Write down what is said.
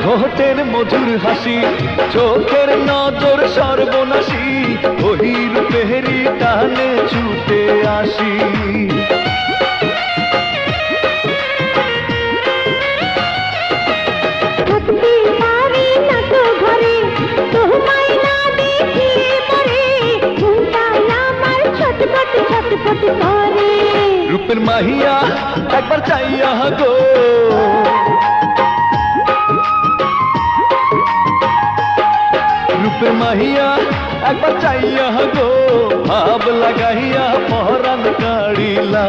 ঠোঁটের মধুর হাসি, চোখের নজর সর্বনাশী, ওই রূপেরই টানে ছুটে আসি। রূপের মাহিয়া একবার চাইয়া গো, রূপের মাহিয়া একবার চাইয়া গো, ভাব লাগাইয়া পরাণ কাড়িলা।